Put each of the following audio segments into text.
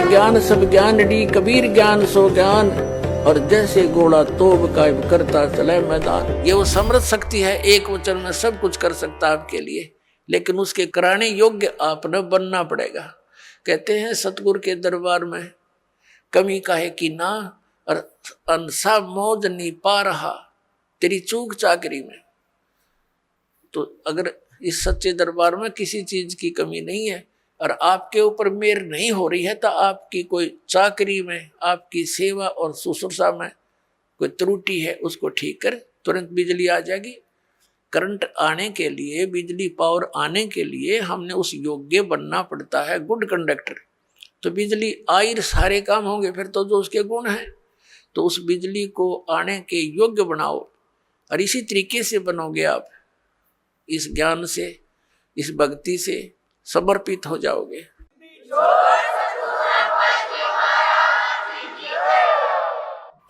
ज्ञान सब ज्ञानड़ी, कबीर ज्ञान सो ज्ञान, और जैसे घोड़ा तोब कायब करता चले मैदान। ये वो समृद्ध शक्ति है, एक वचन में सब कुछ कर सकता है आपके लिए, लेकिन उसके कराने योग्य आपने बनना पड़ेगा। कहते हैं सतगुरु के दरबार में कमी काहे की ना, और अंसा मौज नहीं पा रहा तेरी चूक चाकरी में। तो अगर इस सच्चे दरबार में किसी चीज की कमी नहीं है और आपके ऊपर मेहर नहीं हो रही है, तो आपकी कोई चाकरी में, आपकी सेवा और शुश्रूषा में कोई त्रुटि है, उसको ठीक कर, तुरंत बिजली आ जाएगी। करंट आने के लिए, बिजली पावर आने के लिए हमने उस योग्य बनना पड़ता है, गुड कंडक्टर। तो बिजली आई सारे काम होंगे, फिर तो जो उसके गुण हैं। तो उस बिजली को आने के योग्य बनाओ, और इसी तरीके से बनोगे आप, इस ज्ञान से, इस भक्ति से समर्पित हो जाओगे।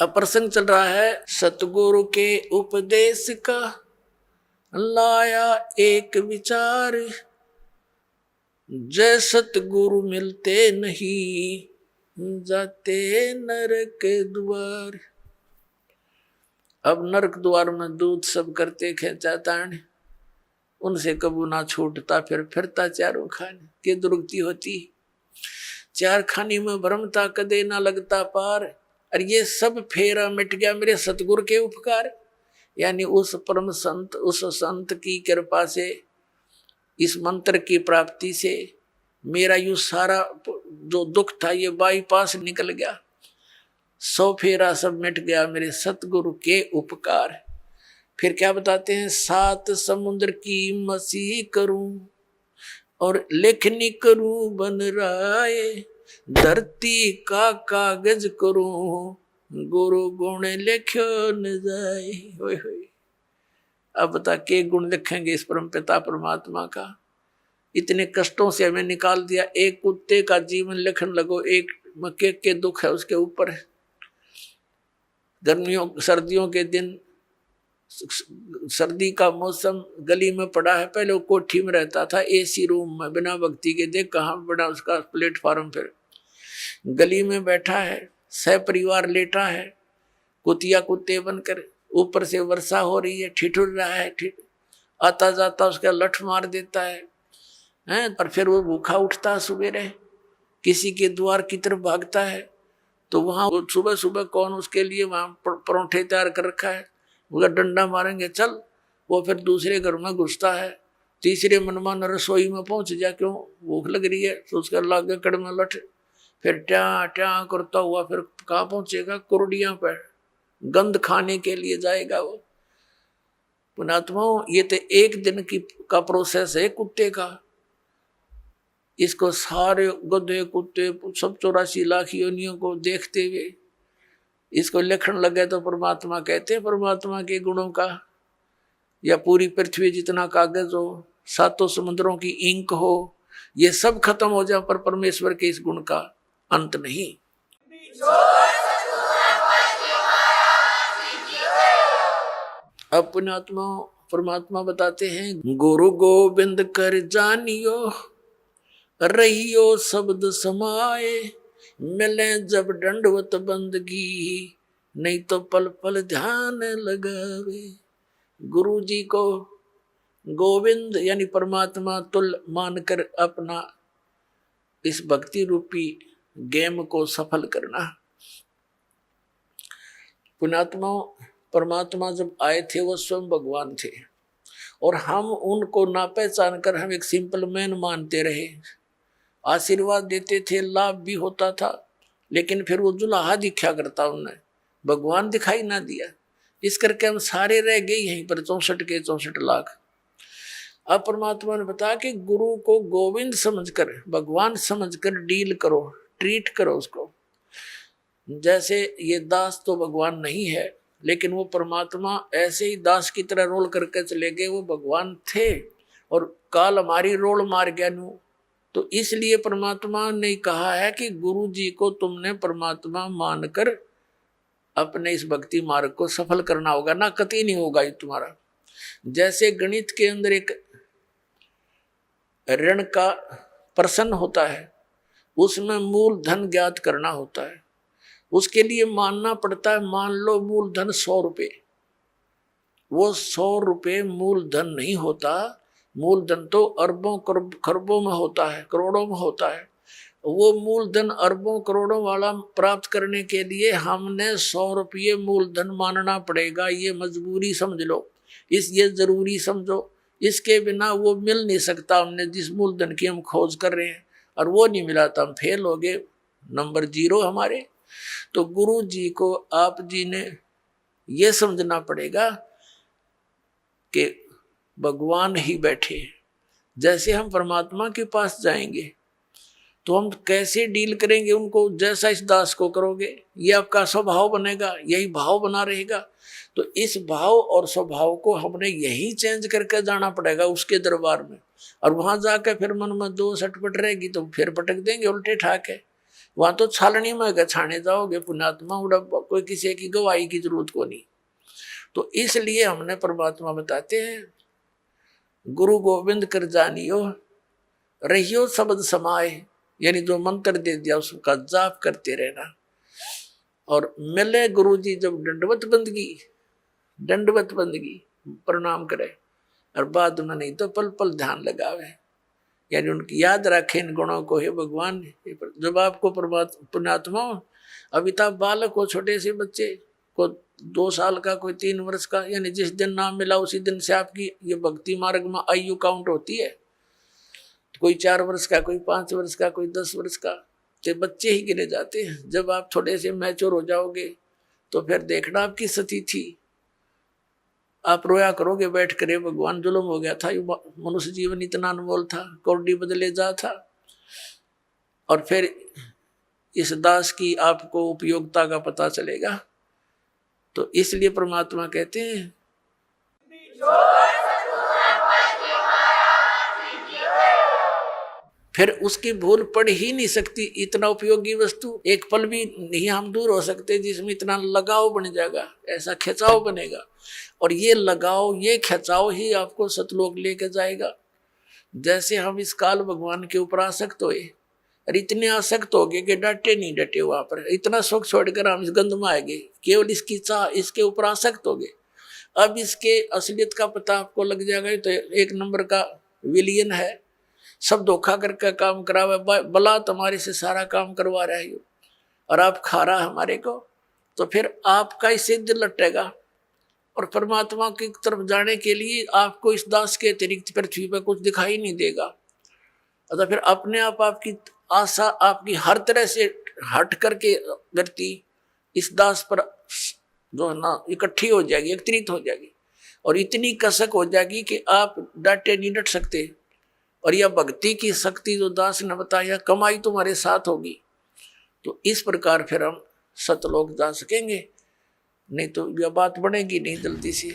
अब प्रसंग चल रहा है सतगुरु के उपदेश का, लाया एक विचार, जय सतगुरु मिलते नहीं, जाते नरक द्वार। अब नरक द्वार में दूध सब करते खेचा ताण, उनसे कबू ना छूटता, फिर फिरता चारों खाने के दुर्गति होती। चार खानी में भ्रमता, कदे ना लगता पार। और ये सब फेरा मिट गया मेरे सतगुरु के उपकार, यानी उस परम संत, उस संत की कृपा से, इस मंत्र की प्राप्ति से मेरा यू सारा जो दुख था ये बाईपास निकल गया। 100 फेरा सब मिट गया मेरे सतगुरु के उपकार। फिर क्या बताते हैं, 7 समुद्र की मसीह करूं और लेखनी करूं बन राय, धरती का कागज करूं गुरु गुण लिखो न जाए। होय होय। अब बता के गुण लिखेंगे इस परम पिता परमात्मा का। इतने कष्टों से हमें निकाल दिया, एक कुत्ते का जीवन लिखने लगो, एक मक्के के दुख है उसके ऊपर। गर्मियों सर्दियों के दिन, सर्दी का मौसम, गली में पड़ा है, पहले वो कोठी में रहता था एसी रूम में बिना बत्ती के, देख कहाँ बड़ा उसका प्लेटफार्म, फिर गली में बैठा है, सह परिवार लेटा है, कुतिया कुत्ते बनकर, ऊपर से वर्षा हो रही है, ठिठुर रहा है, आता जाता उसका लठ मार देता है, और फिर वो भूखा उठता है सवेरे, किसी के द्वार की तरफ भागता है, तो वहां सुबह सुबह कौन उसके लिए वहां परोठे तैयार कर रखा है, वो डंडा मारेंगे चल। वो फिर दूसरे घर में घुसता है, तीसरे मनमान रसोई में पहुंच जा, क्यों भूख लग रही है, तो उसका लागे कड़ में लठ, फिर ट्या ट्या करता हुआ फिर कहाँ पहुंचेगा, कुरडियां पर गंध खाने के लिए जाएगा वो। पुणात्माओं, ये तो एक दिन की का प्रोसेस है कुत्ते का। इसको सारे गधे कुत्ते सब 84 लाख योनियों को देखते हुए इसको लिखने लगे, तो परमात्मा कहते हैं परमात्मा के गुणों का, या पूरी पृथ्वी जितना कागज हो, 7 समुद्रों की इंक हो, ये सब खत्म हो जाए, पर परमेश्वर के इस गुण का अंत नहीं। अब पुण्यात्मा परमात्मा बताते हैं, गुरु गोविंद कर जानियो, रहियो शब्द समाए, मिले जब दंडवत बंदगी, नहीं तो पल पल ध्यान लगावे। गुरु जी को गोविंद यानी परमात्मा तुल मानकर अपना इस भक्ति रूपी गेम को सफल करना। पुण्यात्मा, परमात्मा जब आए थे वो स्वयं भगवान थे, और हम उनको ना पहचान कर हम एक सिंपल मैन मानते रहे। आशीर्वाद देते थे, लाभ भी होता था, लेकिन फिर वो जुलाहा दिखा करता, उन्हें भगवान दिखाई ना दिया। इस करके हम सारे रह गए यहीं पर 64 के 64 लाख। अब परमात्मा ने बताया कि गुरु को गोविंद समझकर, भगवान समझकर डील करो, ट्रीट करो उसको। जैसे ये दास तो भगवान नहीं है, लेकिन वो परमात्मा ऐसे ही दास की तरह रोल करके चले गए, वो भगवान थे, और काल हमारी रोल मार गया नू। तो इसलिए परमात्मा ने कहा है कि गुरु जी को तुमने परमात्मा मानकर अपने इस भक्ति मार्ग को सफल करना होगा, ना कतई नहीं होगा ये तुम्हारा। जैसे गणित के अंदर एक ऋण का प्रश्न होता है, उसमें मूल धन ज्ञात करना होता है। उसके लिए मानना पड़ता है, मान लो मूल धन 100 रुपये, वो 100 रुपये मूल धन नहीं होता। मूल धन तो अरबों खरबों में होता है, करोड़ों में होता है। वो मूल धन अरबों करोड़ों वाला प्राप्त करने के लिए हमने 100 रुपये मूल धन मानना पड़ेगा। ये मजबूरी समझ लो, ये जरूरी समझो। इसके बिना वो मिल नहीं सकता हमने जिस मूल धन की हम खोज कर रहे हैं, और वो नहीं मिला तो हम फेल हो गए, नंबर 0 हमारे। तो गुरु जी को आप जी ने ये समझना पड़ेगा कि भगवान ही बैठे। जैसे हम परमात्मा के पास जाएंगे तो हम कैसे डील करेंगे उनको, जैसा इस दास को करोगे ये आपका स्वभाव बनेगा, यही भाव बना रहेगा। तो इस भाव और स्वभाव को हमने यही चेंज करके जाना पड़ेगा उसके दरबार में। और वहां जाकर फिर मन में 2 सटपट रहेगी तो फिर पटक देंगे उल्टे ठाके। वहां तो छालनी में छाने जाओगे पुण्यात्मा, उड़ा कोई किसी की गवाही की जरूरत को नहीं। तो इसलिए हमने परमात्मा बताते हैं, गुरु गोविंद कर जानियो रहियो शब्द समाए, यानी जो मंत्र दे दिया उसका जाप करते रहना। और मिले गुरु जी जब दंडवत बंदगी प्रणाम करे, और बाद में नहीं तो पल पल ध्यान लगावे, यानी उनकी याद रखे इन गुणों को। हे भगवान, जब आपको पुण्यात्मा अमिताभ बालक हो, छोटे से बच्चे को 2 साल का, कोई 3 वर्ष का, यानी जिस दिन नाम मिला उसी दिन से आपकी ये भक्ति मार्ग में आयु काउंट होती है। कोई 4 वर्ष का, कोई 5 वर्ष का, कोई 10 वर्ष का, तो बच्चे ही गिने जाते हैं। जब आप थोड़े से मैच्योर हो जाओगे तो फिर देखना आपकी स्थिति, आप रोया करोगे बैठ कर, भगवान जुल्म हो गया था, मनुष्य जीवन इतना अनमोल था, कौड़ी बदले जा था। और फिर इस दास की आपको उपयोगिता का पता चलेगा। तो इसलिए परमात्मा कहते हैं, फिर उसकी भूल पड़ ही नहीं सकती। इतना उपयोगी वस्तु एक पल भी नहीं हम दूर हो सकते जिसमें इतना लगाव बन जाएगा, ऐसा खिंचाव बनेगा। और ये लगाव, ये खिंचाव ही आपको सतलोक लेके जाएगा। जैसे हम इस काल भगवान के ऊपर आसक्त हुए, और इतने आसक्त हो गए कि डटे नहीं डटे वहां पर, इतना सुख छोड़कर हम इस गंध में आए गए, केवल इसकी चाह, इसके ऊपर आसक्त हो गए। अब इसके असलियत का पता आपको लग जाएगा। तो 1 नंबर का विलियन है, सब धोखा करके काम करावे, बला तुम्हारे से सारा काम करवा रहा है और आप खा रहा हमारे को। तो फिर आपका इससे दिल लटेगा, और परमात्मा की तरफ जाने के लिए आपको इस दास के अतिरिक्त पृथ्वी पर कुछ दिखाई नहीं देगा। तो फिर अपने आप आपकी आशा आपकी हर तरह से हट करके व्यक्ति इस दास पर जो है ना इकट्ठी हो जाएगी, एकत्रित हो जाएगी, और इतनी कसक हो जाएगी कि आप डांटे नहीं डट सकते। और यह भक्ति की शक्ति जो दास ने बताया, कमाई तुम्हारे साथ होगी। तो इस प्रकार फिर हम सतलोक जा सकेंगे, नहीं तो यह बात बनेगी नहीं जल्दी से।